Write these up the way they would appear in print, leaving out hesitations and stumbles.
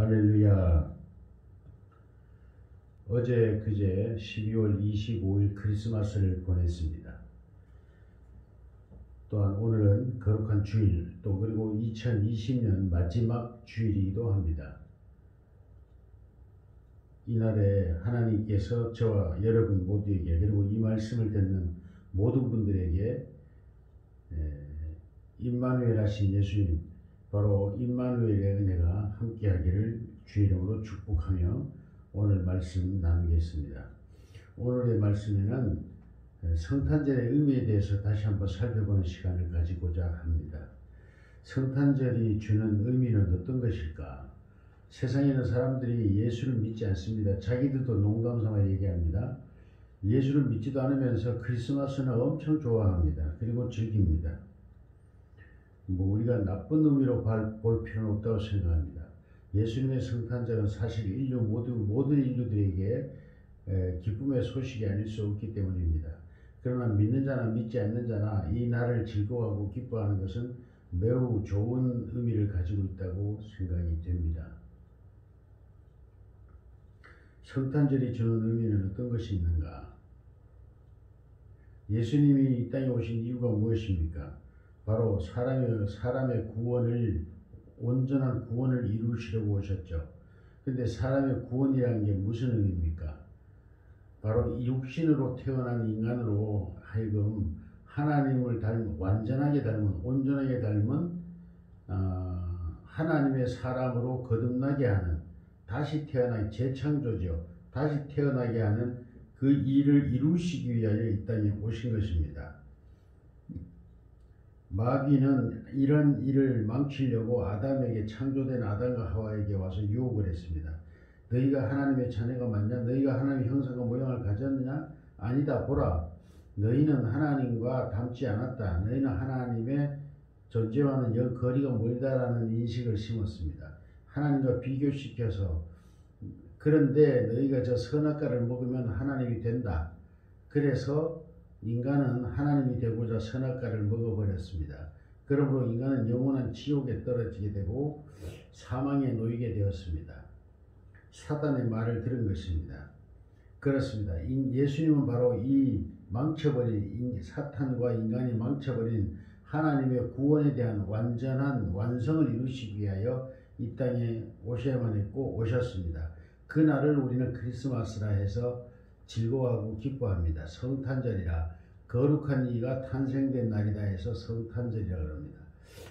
할렐루야. 어제 그제 12월 25일 크리스마스를 보냈습니다. 또한 오늘은 거룩한 주일, 또 그리고 2020년 마지막 주일이기도 합니다. 이날에 하나님께서 저와 여러분 모두에게, 그리고 이 말씀을 듣는 모든 분들에게 임마누엘 하신 예수님, 바로 임마누엘의 은혜가 함께하기를 주의 이름으로 축복하며 오늘 말씀 나누겠습니다. 오늘의 말씀에는 성탄절의 의미에 대해서 다시 한번 살펴보는 시간을 가지고자 합니다. 성탄절이 주는 의미는 어떤 것일까? 세상에는 사람들이 예수를 믿지 않습니다. 자기들도 농담삼아 얘기합니다. 예수를 믿지도 않으면서 크리스마스는 엄청 좋아합니다. 그리고 즐깁니다. 우리가 나쁜 의미로 볼 필요는 없다고 생각합니다. 예수님의 성탄절은 사실 모든 인류들에게 기쁨의 소식이 아닐 수 없기 때문입니다. 그러나 믿는 자나 믿지 않는 자나 이 날을 즐거워하고 기뻐하는 것은 매우 좋은 의미를 가지고 있다고 생각이 됩니다. 성탄절이 주는 의미는 어떤 것이 있는가? 예수님이 이 땅에 오신 이유가 무엇입니까? 바로 사람의 구원을, 온전한 구원을 이루시려고 오셨죠. 근데 사람의 구원이라는 게 무슨 의미입니까? 바로 육신으로 태어난 인간으로 하여금 하나님을 완전하게 닮은, 온전하게 닮은 하나님의 사람으로 거듭나게 하는, 다시 태어나게, 재창조죠. 다시 태어나게 하는 그 일을 이루시기 위하여 이 땅에 오신 것입니다. 마귀는 이런 일을 망치려고 아담에게, 창조된 아담과 하와에게 와서 유혹을 했습니다. 너희가 하나님의 자녀가 맞냐? 너희가 하나님의 형상과 모양을 가졌느냐? 아니다. 보라, 너희는 하나님과 닮지 않았다. 너희는 하나님의 존재와는 영 거리가 멀다라는 인식을 심었습니다. 하나님과 비교시켜서, 그런데 너희가 저 선악과를 먹으면 하나님이 된다. 그래서 인간은 하나님이 되고자 선악과를 먹어버렸습니다. 그러므로 인간은 영원한 지옥에 떨어지게 되고 사망에 놓이게 되었습니다. 사단의 말을 들은 것입니다. 그렇습니다. 예수님은 바로 이 망쳐버린, 사탄과 인간이 망쳐버린 하나님의 구원에 대한 완전한 완성을 이루시기 위하여 이 땅에 오셔야만 했고 오셨습니다. 그날을 우리는 크리스마스라 해서 즐거워하고 기뻐합니다. 성탄절이라, 거룩한 이가 탄생된 날이다 해서 성탄절이라고 합니다.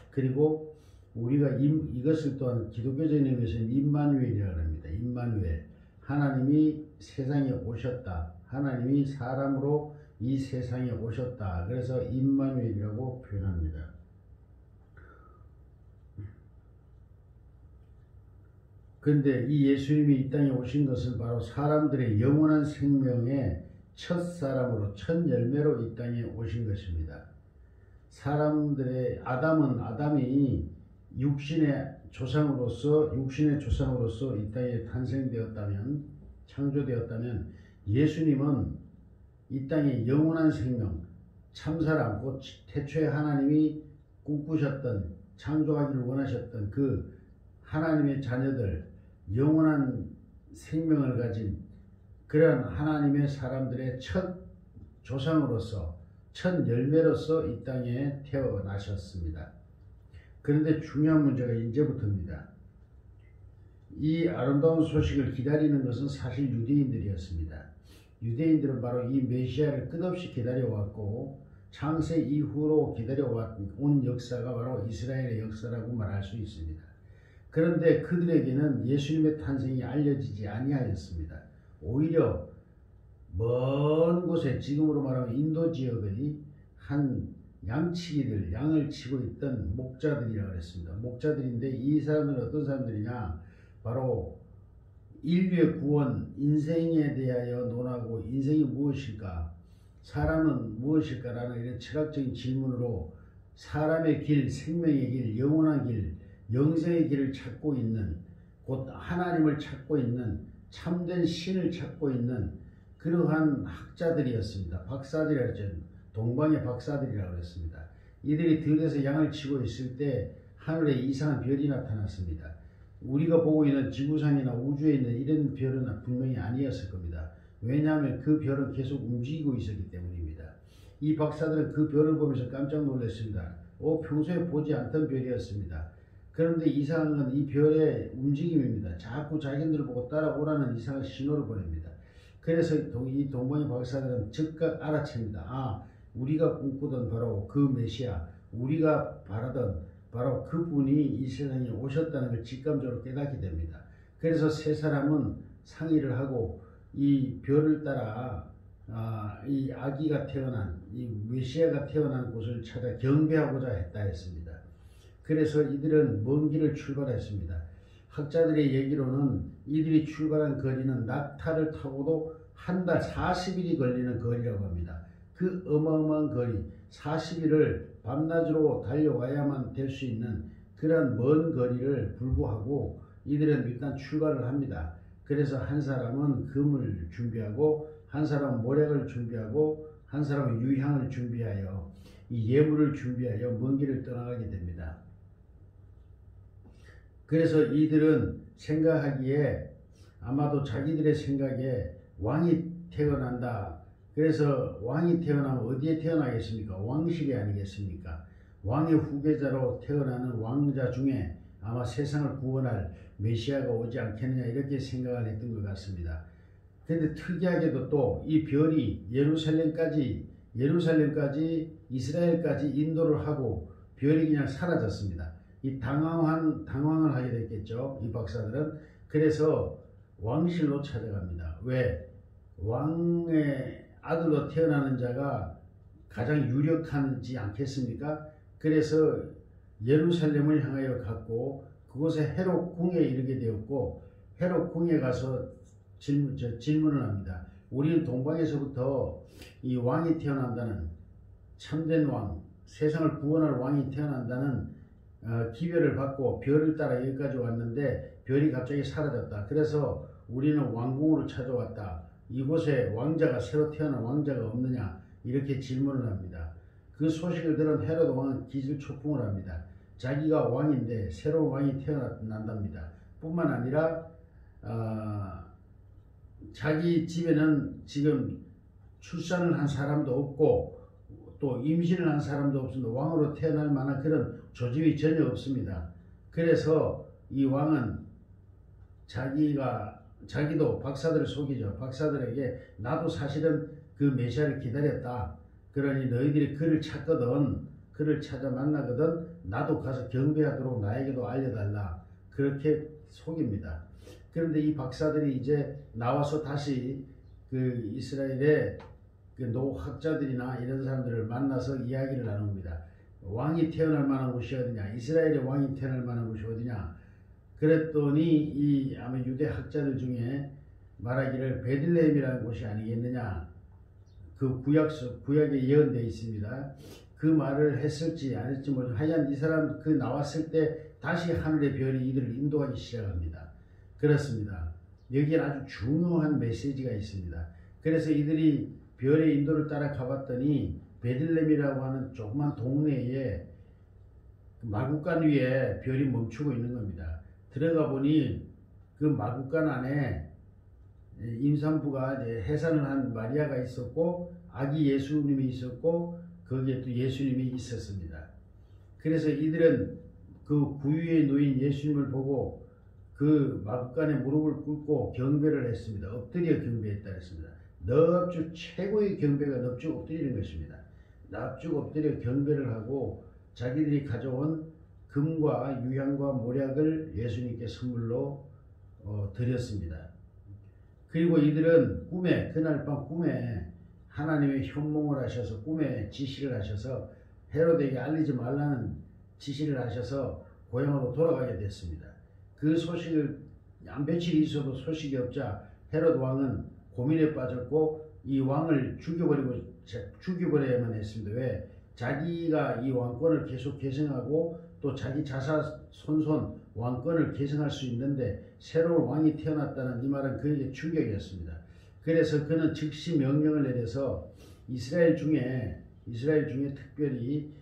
그리고 우리가 이것을 또한 기독교적인 의미에서는 임마누엘이라고 합니다. 임마누엘, 하나님이 세상에 오셨다. 하나님이 사람으로 이 세상에 오셨다. 그래서 임마누엘이라고 표현합니다. 그런데 이 예수님이 이 땅에 오신 것은 바로 사람들의 영원한 생명의 첫 사람으로, 첫 열매로 이 땅에 오신 것입니다. 사람들의 아담이 육신의 조상으로서 이 땅에 탄생되었다면, 창조되었다면, 예수님은 이 땅에 영원한 생명, 참사람, 곧 태초에 하나님이 꿈꾸셨던, 창조하기를 원하셨던 그 하나님의 자녀들, 영원한 생명을 가진 그런 하나님의 사람들의 첫 조상으로서, 첫 열매로서 이 땅에 태어나셨습니다. 그런데 중요한 문제가 이제부터입니다. 이 아름다운 소식을 기다리는 것은 사실 유대인들이었습니다. 유대인들은 바로 이 메시아를 끝없이 기다려왔고 창세 이후로 기다려온 역사가 바로 이스라엘의 역사라고 말할 수 있습니다. 그런데 그들에게는 예수님의 탄생이 알려지지 아니하였습니다. 오히려 먼 곳에, 지금으로 말하면 인도 지역의 한 양치기들, 양을 치고 있던 목자들이라고 했습니다. 목자들인데 이 사람들은 어떤 사람들이냐? 바로 인류의 구원, 인생에 대하여 논하고, 인생이 무엇일까? 사람은 무엇일까라는 이런 철학적인 질문으로 사람의 길, 생명의 길, 영원한 길, 영생의 길을 찾고 있는, 곧 하나님을 찾고 있는, 참된 신을 찾고 있는 그러한 학자들이었습니다. 박사들이었죠. 동방의 박사들이라고 했습니다. 이들이 들에서 양을 치고 있을 때 하늘에 이상한 별이 나타났습니다. 우리가 보고 있는 지구상이나 우주에 있는 이런 별은 분명히 아니었을 겁니다. 왜냐하면 그 별은 계속 움직이고 있었기 때문입니다. 이 박사들은 그 별을 보면서 깜짝 놀랐습니다. 평소에 보지 않던 별이었습니다. 그런데 이상한 건 이 별의 움직임입니다. 자꾸 자기들을 보고 따라오라는 이상한 신호를 보냅니다. 그래서 이 동방의 박사들은 즉각 알아챕니다. 우리가 꿈꾸던 바로 그 메시아, 우리가 바라던 바로 그분이 이 세상에 오셨다는 걸 직감적으로 깨닫게 됩니다. 그래서 세 사람은 상의를 하고 이 별을 따라 이 아기가 태어난, 이 메시아가 태어난 곳을 찾아 경배하고자 했다 했습니다. 그래서 이들은 먼 길을 출발했습니다. 학자들의 얘기로는 이들이 출발한 거리는 낙타를 타고도 한 달 40일이 걸리는 거리라고 합니다. 그 어마어마한 거리, 40일을 밤낮으로 달려와야만 될 수 있는 그러한 먼 거리를 불구하고 이들은 일단 출발을 합니다. 그래서 한 사람은 금을 준비하고 한 사람은 모략을 준비하고 한 사람은 유향을 준비하여 이 예물을 준비하여 먼 길을 떠나가게 됩니다. 그래서 이들은 생각하기에 아마도 자기들의 생각에 왕이 태어난다. 그래서 왕이 태어나면 어디에 태어나겠습니까? 왕실이 아니겠습니까? 왕의 후계자로 태어나는 왕자 중에 아마 세상을 구원할 메시아가 오지 않겠느냐 이렇게 생각을 했던 것 같습니다. 그런데 특이하게도 또 이 별이 예루살렘까지 이스라엘까지 인도를 하고 별이 그냥 사라졌습니다. 이 당황을 하게 됐겠죠. 이 박사들은. 그래서 왕실로 찾아갑니다. 왜? 왕의 아들로 태어나는 자가 가장 유력하지 않겠습니까? 그래서 예루살렘을 향하여 갔고 그곳에 헤롯 궁에 이르게 되었고 헤롯 궁에 가서 질문을 합니다. 우리는 동방에서부터 이 왕이 태어난다는 참된 왕, 세상을 구원할 왕이 태어난다는 기별을 받고 별을 따라 여기까지 왔는데 별이 갑자기 사라졌다. 그래서 우리는 왕궁으로 찾아왔다. 이곳에 새로 태어난 왕자가 없느냐 이렇게 질문을 합니다. 그 소식을 들은 헤롯 왕은 기질초풍을 합니다. 자기가 왕인데 새로운 왕이 태어난답니다. 뿐만 아니라 자기 집에는 지금 출산을 한 사람도 없고 또 임신을 한 사람도 없습니다. 왕으로 태어날 만한 그런 조짐이 전혀 없습니다. 그래서 이 왕은 자기도 박사들을 속이죠. 박사들에게 나도 사실은 그 메시아를 기다렸다. 그러니 너희들이 그를 찾아 만나거든 나도 가서 경배하도록 나에게도 알려달라. 그렇게 속입니다. 그런데 이 박사들이 이제 나와서 다시 그 이스라엘의 그 노학자들이나 이런 사람들을 만나서 이야기를 나눕니다. 왕이 태어날 만한 곳이 어디냐? 이스라엘의 왕이 태어날 만한 곳이 어디냐? 그랬더니 아마 유대 학자들 중에 말하기를 베들레헴이라는 곳이 아니겠느냐? 그 구약에 예언되어 있습니다. 그 말을 했을지 안 했을지 모르지만 하여간 이 사람 그 나왔을 때 다시 하늘의 별이 이들을 인도하기 시작합니다. 그렇습니다. 여기에 아주 중요한 메시지가 있습니다. 그래서 이들이 별의 인도를 따라 가봤더니 베들레헴이라고 하는 조그만 동네에 마구간 위에 별이 멈추고 있는 겁니다. 들어가 보니 그 마구간 안에 임산부가 이제 해산을 한 마리아가 있었고 아기 예수님이 있었고 거기에 또 예수님이 있었습니다. 그래서 이들은 그 구유에 놓인 예수님을 보고 그 마구간에 무릎을 꿇고 경배를 했습니다. 엎드려 경배했다 했습니다. 넙죽 최고의 경배가 넙죽 엎드리는 것입니다. 납죽 엎드려 경배를 하고 자기들이 가져온 금과 유향과 모략을 예수님께 선물로 드렸습니다. 그리고 이들은 그날 밤 꿈에 하나님의 현몽을 하셔서 꿈에 지시를 하셔서 헤롯에게 알리지 말라는 지시를 하셔서 고향으로 돌아가게 됐습니다. 그 소식을 한 며칠이 있어도 소식이 없자 헤롯 왕은 고민에 빠졌고 이 왕을 죽여버려야만 했습니다. 왜? 자기가 이 왕권을 계속 계승하고 또 자기 자손 왕권을 계승할 수 있는데 새로운 왕이 태어났다는 이 말은 그에게 충격이었습니다. 그래서 그는 즉시 명령을 내려서 이스라엘 중에 특별히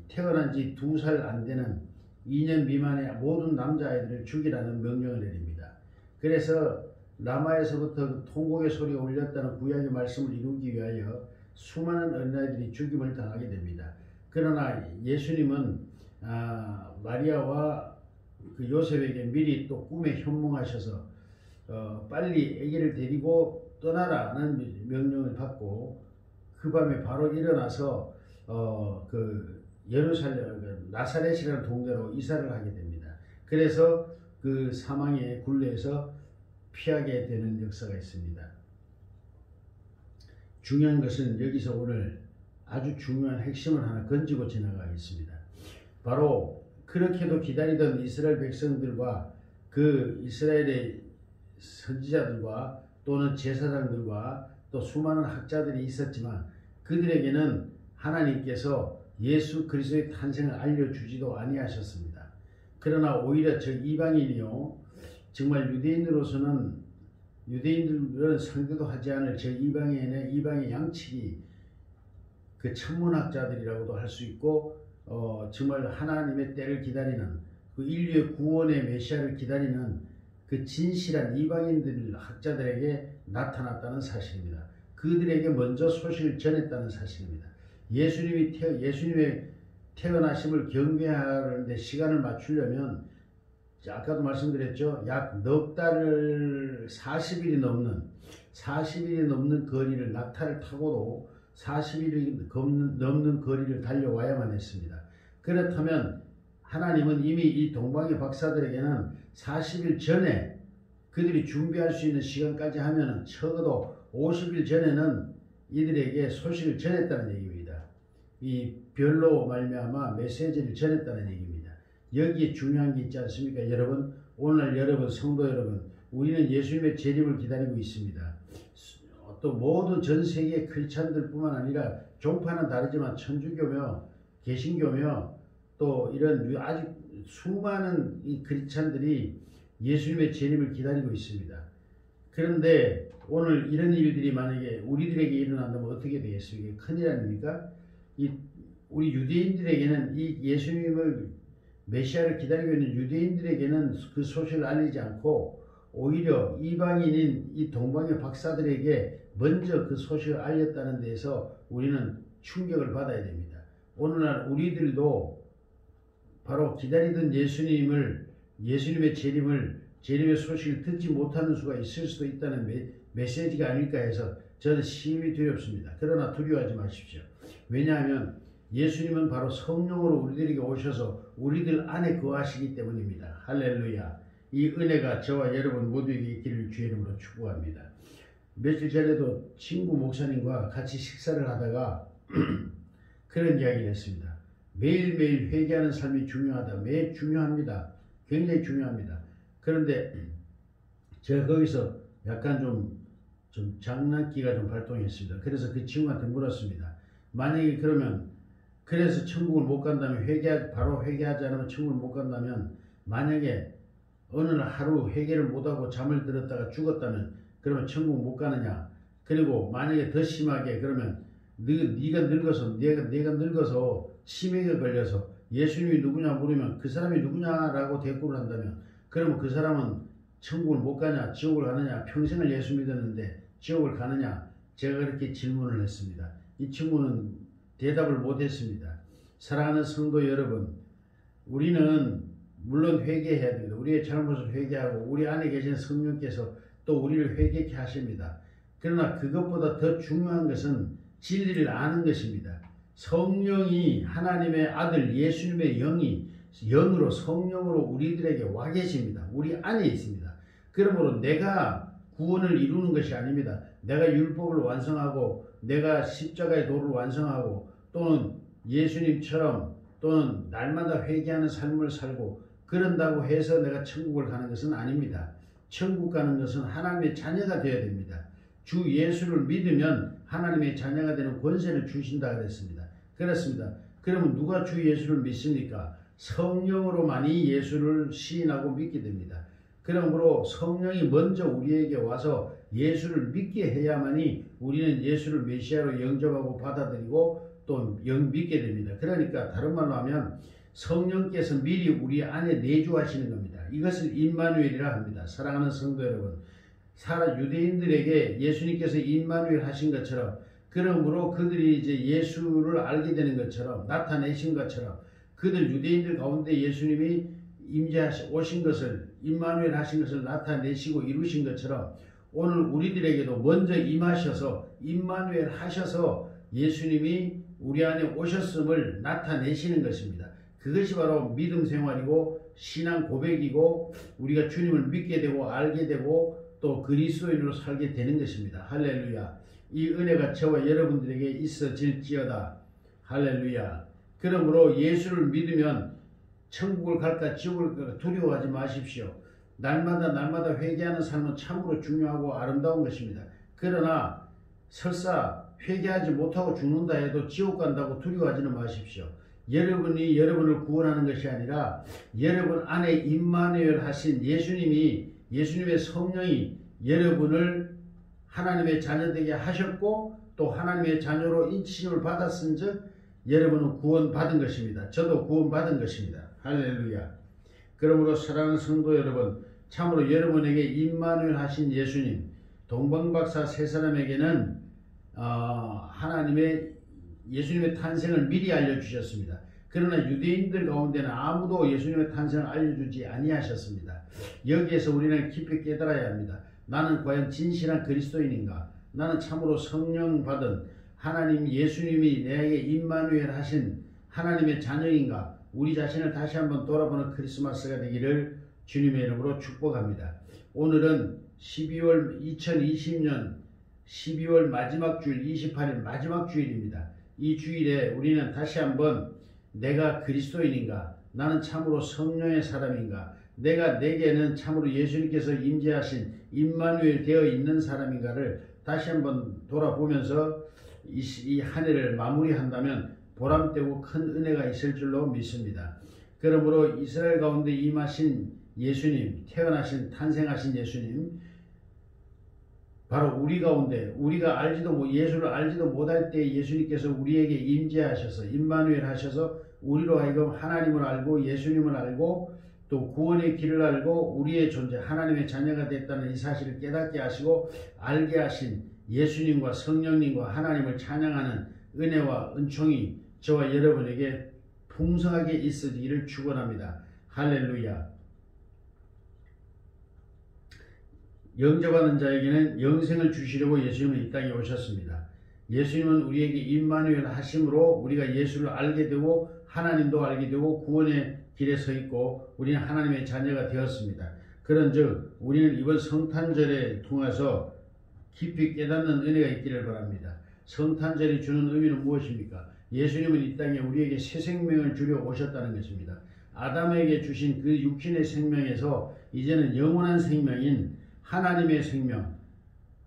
태어난 지 2살 안 되는 2년 미만의 모든 남자아이들을 죽이라는 명령을 내립니다. 그래서 라마에서부터 그 통곡의 소리가 울렸다는 구약의 말씀을 이루기 위하여 수많은 어린아이들이 죽임을 당하게 됩니다. 그러나 예수님은 마리아와 그 요셉에게 미리 또 꿈에 현몽하셔서 빨리 아기를 데리고 떠나라는 명령을 받고 그 밤에 바로 일어나서 그 예루살렘 나사렛이라는 동네로 이사를 하게 됩니다. 그래서 그 사망의 굴레에서 피하게 되는 역사가 있습니다. 중요한 것은 여기서 오늘 아주 중요한 핵심을 하나 건지고 지나가겠습니다. 바로 그렇게도 기다리던 이스라엘 백성들과 그 이스라엘의 선지자들과 또는 제사장들과 또 수많은 학자들이 있었지만 그들에게는 하나님께서 예수 그리스도의 탄생을 알려주지도 아니하셨습니다. 그러나 오히려 저 이방인이요 정말 유대인들은 상대도 하지 않을 저 이방의 양치기 그 천문학자들이라고도 할 수 있고 정말 하나님의 때를 기다리는 그 인류의 구원의 메시아를 기다리는 그 진실한 이방인들 학자들에게 나타났다는 사실입니다. 그들에게 먼저 소식을 전했다는 사실입니다. 예수님의 태어나심을 경배하는데 시간을 맞추려면 아까도 말씀드렸죠. 약 넉 달을 40일이 넘는 거리를 낙타를 타고도 40일이 넘는 거리를 달려와야만 했습니다. 그렇다면 하나님은 이미 이 동방의 박사들에게는 40일 전에 그들이 준비할 수 있는 시간까지 하면은 적어도 50일 전에는 이들에게 소식을 전했다는 얘기입니다. 이 별로 말미암아 메시지를 전했다는 얘기입니다. 여기에 중요한 게 있지 않습니까? 여러분, 오늘날 여러분, 성도 여러분, 우리는 예수님의 재림을 기다리고 있습니다. 또 모든 전 세계 크리스찬들 뿐만 아니라 종파는 다르지만 천주교며 개신교며 또 이런 아직 수많은 이 크리스찬들이 예수님의 재림을 기다리고 있습니다. 그런데 오늘 이런 일들이 만약에 우리들에게 일어난다면 어떻게 되겠습니까? 큰일 아닙니까? 우리 유대인들에게는 이 예수님을 메시아를 기다리고 있는 유대인들에게는 그 소식을 알리지 않고 오히려 이방인인 이 동방의 박사들에게 먼저 그 소식을 알렸다는 데에서 우리는 충격을 받아야 됩니다. 오늘날 우리들도 바로 기다리던 예수님의 재림의 소식을 듣지 못하는 수가 있을 수도 있다는 메시지가 아닐까 해서 저는 심히 두렵습니다. 그러나 두려워하지 마십시오. 왜냐하면 예수님은 바로 성령으로 우리들에게 오셔서 우리들 안에 거하시기 때문입니다. 할렐루야. 이 은혜가 저와 여러분 모두에게 있기를 주의 이름으로 축복합니다. 며칠 전에도 친구 목사님과 같이 식사를 하다가 그런 이야기를 했습니다. 매일매일 회개하는 삶이 중요하다. 매일 중요합니다. 굉장히 중요합니다. 그런데 제가 거기서 약간 좀 장난기가 좀 발동했습니다. 그래서 그 친구한테 물었습니다. 만약에 그래서 천국을 못 간다면 바로 회개하지 않으면 천국을 못 간다면 만약에 어느 날 하루 회개를 못하고 잠을 들었다가 죽었다면 그러면 천국 못 가느냐? 그리고 만약에 더 심하게 그러면 네가 늙어서 치매에 걸려서 예수님이 누구냐 물으면 그 사람이 누구냐라고 대꾸를 한다면 그러면 그 사람은 천국을 못 가냐? 지옥을 가느냐? 평생을 예수 믿었는데 지옥을 가느냐? 제가 그렇게 질문을 했습니다. 이 친구는 대답을 못했습니다. 사랑하는 성도 여러분, 우리는 물론 회개해야 됩니다. 우리의 잘못을 회개하고 우리 안에 계신 성령께서 또 우리를 회개케 하십니다. 그러나 그것보다 더 중요한 것은 진리를 아는 것입니다. 성령이 하나님의 아들 예수님의 영으로 성령으로 우리들에게 와 계십니다. 우리 안에 있습니다. 그러므로 내가 구원을 이루는 것이 아닙니다. 내가 율법을 완성하고 내가 십자가의 도를 완성하고 또는 예수님처럼 또는 날마다 회개하는 삶을 살고 그런다고 해서 내가 천국을 가는 것은 아닙니다. 천국 가는 것은 하나님의 자녀가 되어야 됩니다. 주 예수를 믿으면 하나님의 자녀가 되는 권세를 주신다 그랬습니다. 그렇습니다. 그러면 누가 주 예수를 믿습니까? 성령으로만이 예수를 시인하고 믿게 됩니다. 그러므로 성령이 먼저 우리에게 와서 예수를 믿게 해야만이 우리는 예수를 메시아로 영접하고 받아들이고 또 믿게 됩니다. 그러니까 다른 말로 하면 성령께서 미리 우리 안에 내주하시는 겁니다. 이것을 임마누엘이라 합니다. 사랑하는 성도 여러분, 유대인들에게 예수님께서 임마누엘 하신 것처럼, 그러므로 그들이 이제 예수를 알게 되는 것처럼, 나타내신 것처럼, 그들 유대인들 가운데 예수님이 오신 것을, 임마누엘 하신 것을 나타내시고 이루신 것처럼, 오늘 우리들에게도 먼저 임하셔서 임마누엘 하셔서 예수님이 우리 안에 오셨음을 나타내시는 것입니다. 그것이 바로 믿음 생활이고 신앙 고백이고, 우리가 주님을 믿게 되고 알게 되고 또 그리스도인으로 살게 되는 것입니다. 할렐루야. 이 은혜가 저와 여러분들에게 있어질지어다. 할렐루야. 그러므로 예수를 믿으면 천국을 갈까 지옥을 갈까 두려워하지 마십시오. 날마다 회개하는 삶은 참으로 중요하고 아름다운 것입니다. 그러나 설사 회개하지 못하고 죽는다 해도 지옥 간다고 두려워하지는 마십시오. 여러분이 여러분을 구원하는 것이 아니라 여러분 안에 임마누엘 하신 예수님의 성령이 여러분을 하나님의 자녀되게 하셨고, 또 하나님의 자녀로 인치심을 받았은즉 여러분은 구원받은 것입니다. 저도 구원받은 것입니다. 할렐루야. 그러므로 사랑하는 성도 여러분, 참으로 여러분에게 임마누엘 하신 예수님, 동방박사 세 사람에게는 예수님의 탄생을 미리 알려주셨습니다. 그러나 유대인들 가운데는 아무도 예수님의 탄생을 알려주지 아니하셨습니다. 여기에서 우리는 깊이 깨달아야 합니다. 나는 과연 진실한 그리스도인인가? 나는 참으로 성령 받은 하나님 예수님이 내게 임마누엘 하신 하나님의 자녀인가? 우리 자신을 다시 한번 돌아보는 크리스마스가 되기를 주님의 이름으로 축복합니다. 오늘은 2020년 12월 마지막 주일 28일 마지막 주일입니다. 이 주일에 우리는 다시 한번 내가 그리스도인인가? 나는 참으로 성령의 사람인가? 내게는 참으로 예수님께서 임재하신 임마누엘 되어 있는 사람인가를 다시 한번 돌아보면서 이 한 해를 마무리한다면 보람되고 큰 은혜가 있을 줄로 믿습니다. 그러므로 이스라엘 가운데 임하신 예수님, 탄생하신 예수님, 바로 우리 가운데 우리가 예수를 알지도 못할 때 예수님께서 우리에게 임재하셔서 임마누엘 하셔서 우리로 하여금 하나님을 알고 예수님을 알고 또 구원의 길을 알고 우리의 존재 하나님의 자녀가 됐다는 이 사실을 깨닫게 하시고 알게 하신 예수님과 성령님과 하나님을 찬양하는 은혜와 은총이 저와 여러분에게 풍성하게 있으기를 축원합니다. 할렐루야. 영접하는 자에게는 영생을 주시려고 예수님은 이 땅에 오셨습니다. 예수님은 우리에게 임마누엘 하심으로 우리가 예수를 알게 되고 하나님도 알게 되고 구원의 길에 서 있고 우리는 하나님의 자녀가 되었습니다. 그런즉 우리는 이번 성탄절에 통해서 깊이 깨닫는 은혜가 있기를 바랍니다. 성탄절이 주는 의미는 무엇입니까? 예수님은 이 땅에 우리에게 새 생명을 주려 오셨다는 것입니다. 아담에게 주신 그 육신의 생명에서 이제는 영원한 생명인 하나님의 생명,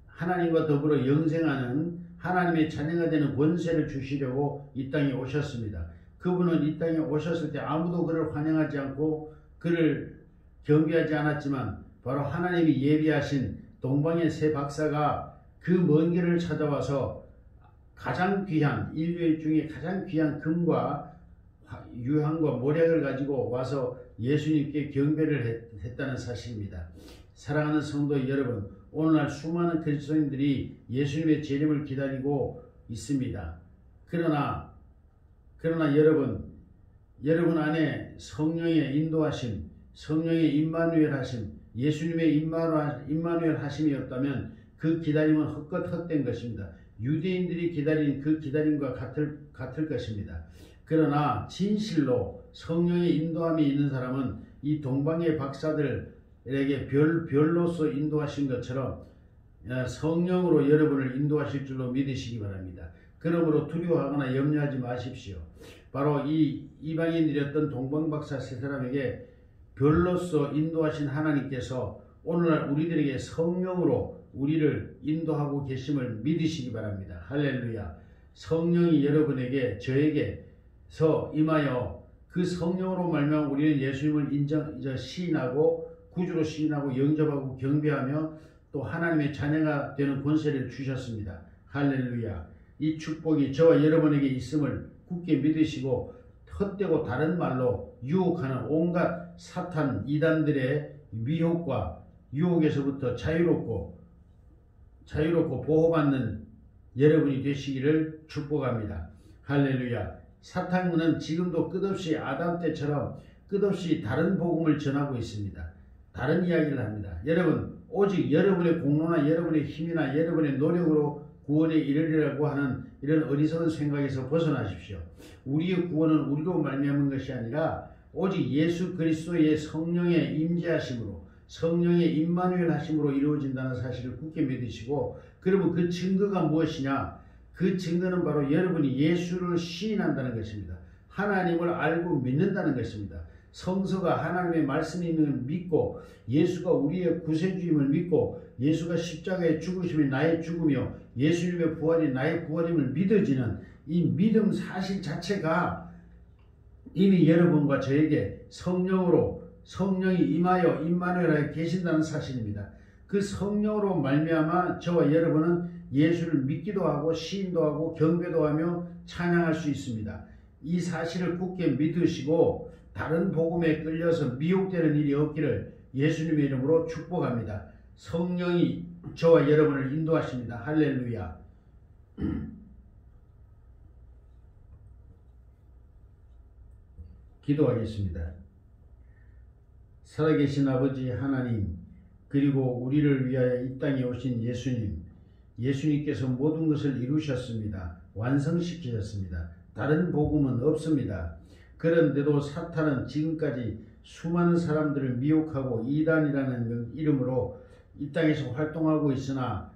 하나님과 더불어 영생하는 하나님의 자녀가 되는 권세를 주시려고 이 땅에 오셨습니다. 그분은 이 땅에 오셨을 때 아무도 그를 환영하지 않고 그를 경배하지 않았지만 바로 하나님이 예비하신 동방의 세 박사가 그 먼 길을 찾아와서 가장 귀한, 인류의 중에 가장 귀한 금과 유황과 모략을 가지고 와서 예수님께 경배를 했다는 사실입니다. 사랑하는 성도 여러분, 오늘날 수많은 그리스도인들이 예수님의 재림을 기다리고 있습니다. 그러나 여러분 안에 성령의 인도하심, 성령의 임마누엘 하심, 예수님의 임마누엘 하심이었다면 그 기다림은 헛된 것입니다. 유대인들이 기다린 그 기다림과 같을 것입니다. 그러나 진실로 성령의 인도함이 있는 사람은 이 동방의 박사들에게 별로서 인도하신 것처럼 성령으로 여러분을 인도하실 줄로 믿으시기 바랍니다. 그러므로 두려워하거나 염려하지 마십시오. 바로 이 이방인들이었던 동방박사 세 사람에게 별로서 인도하신 하나님께서 오늘날 우리들에게 성령으로 우리를 인도하고 계심을 믿으시기 바랍니다. 할렐루야. 성령이 여러분에게 저에게서 임하여 그 성령으로 말미암아 우리는 예수님을 시인하고 구주로 시인하고 영접하고 경배하며 또 하나님의 자녀가 되는 권세를 주셨습니다. 할렐루야. 이 축복이 저와 여러분에게 있음을 굳게 믿으시고 헛되고 다른 말로 유혹하는 온갖 사탄 이단들의 미혹과 유혹에서부터 자유롭고 보호받는 여러분이 되시기를 축복합니다. 할렐루야. 사탄은 지금도 끝없이 아담 때처럼 끝없이 다른 복음을 전하고 있습니다. 다른 이야기를 합니다. 여러분, 오직 여러분의 공로나 여러분의 힘이나 여러분의 노력으로 구원에 이르리라고 하는 이런 어리석은 생각에서 벗어나십시오. 우리의 구원은 우리로 말미암은 것이 아니라 오직 예수 그리스도의 성령의 임재하심으로, 성령의 임마누엘 하심으로 이루어진다는 사실을 굳게 믿으시고, 그러면 그 증거가 무엇이냐? 그 증거는 바로 여러분이 예수를 시인한다는 것입니다. 하나님을 알고 믿는다는 것입니다. 성서가 하나님의 말씀이 있는 걸 믿고, 예수가 우리의 구세주임을 믿고, 예수가 십자가의 죽으심이 나의 죽음이요 예수님의 부활이 나의 부활임을 믿어지는 이 믿음 사실 자체가 이미 여러분과 저에게 성령이 임하여 임마누엘하여 계신다는 사실입니다. 그 성령으로 말미암아 저와 여러분은 예수를 믿기도 하고 시인도 하고 경배도 하며 찬양할 수 있습니다. 이 사실을 굳게 믿으시고 다른 복음에 끌려서 미혹되는 일이 없기를 예수님의 이름으로 축복합니다. 성령이 저와 여러분을 인도하십니다. 할렐루야. 기도하겠습니다. 살아계신 아버지 하나님, 그리고 우리를 위하여 이 땅에 오신 예수님께서 모든 것을 이루셨습니다. 완성시키셨습니다. 다른 복음은 없습니다. 그런데도 사탄은 지금까지 수많은 사람들을 미혹하고 이단이라는 이름으로 이 땅에서 활동하고 있으나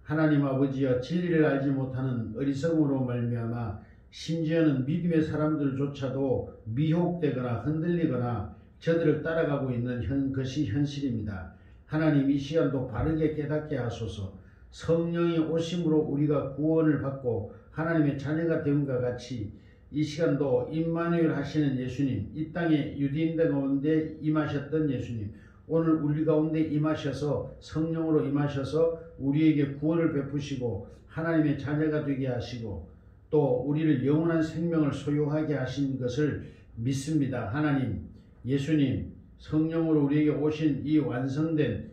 하나님 아버지여, 진리를 알지 못하는 어리석음으로 말미암아 심지어는 믿음의 사람들조차도 미혹되거나 흔들리거나 저들을 따라가고 있는 것이 현실입니다. 하나님, 이 시간도 바르게 깨닫게 하소서. 성령이 오심으로 우리가 구원을 받고 하나님의 자녀가 됨과 같이 이 시간도 임마누엘 하시는 예수님, 이 땅에 유대인들 가운데 임하셨던 예수님, 오늘 우리 가운데 임하셔서 성령으로 임하셔서 우리에게 구원을 베푸시고 하나님의 자녀가 되게 하시고 또 우리를 영원한 생명을 소유하게 하신 것을 믿습니다. 하나님, 예수님, 성령으로 우리에게 오신 이 완성된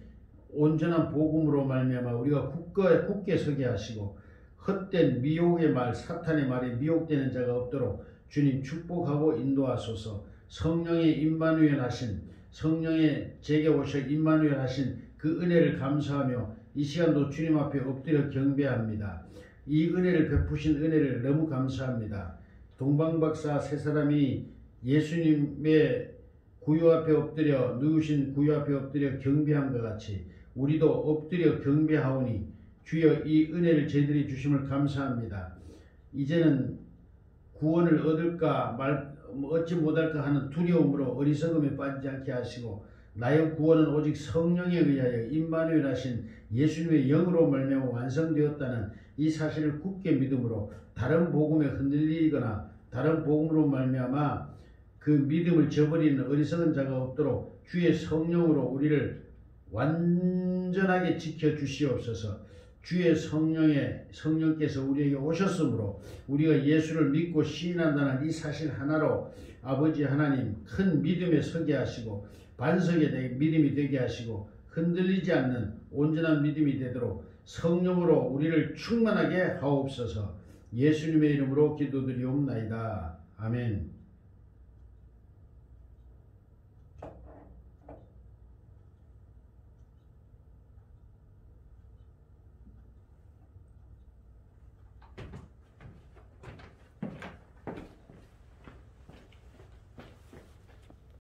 온전한 복음으로 말미암아 우리가 굳게 서게 하시고 헛된 미혹의 말, 사탄의 말에 미혹되는 자가 없도록 주님 축복하고 인도하소서. 성령의 임마누엘 하신, 성령의 제게 오셔 임마누엘 하신 그 은혜를 감사하며 이 시간도 주님 앞에 엎드려 경배합니다. 이 은혜를 베푸신 은혜를 너무 감사합니다. 동방박사 세 사람이 예수님의 구유 앞에 엎드려, 누우신 구유 앞에 엎드려 경배함과 같이 우리도 엎드려 경배하오니 주여, 이 은혜를 저희들이 주심을 감사합니다. 이제는 구원을 얻을까 얻지 못할까 하는 두려움으로 어리석음에 빠지지 않게 하시고 나의 구원은 오직 성령에 의하여 임마누엘 하신 예수님의 영으로 말미암아 완성되었다는 이 사실을 굳게 믿음으로 다른 복음에 흔들리거나 다른 복음으로 말미암아 그 믿음을 저버리는 어리석은 자가 없도록 주의 성령으로 우리를 완전하게 지켜주시옵소서. 주의 성령께서 우리에게 오셨으므로 우리가 예수를 믿고 시인한다는 이 사실 하나로 아버지 하나님, 큰 믿음에 서게 하시고 반석의 믿음이 되게 하시고 흔들리지 않는 온전한 믿음이 되도록 성령으로 우리를 충만하게 하옵소서. 예수님의 이름으로 기도드리옵나이다. 아멘.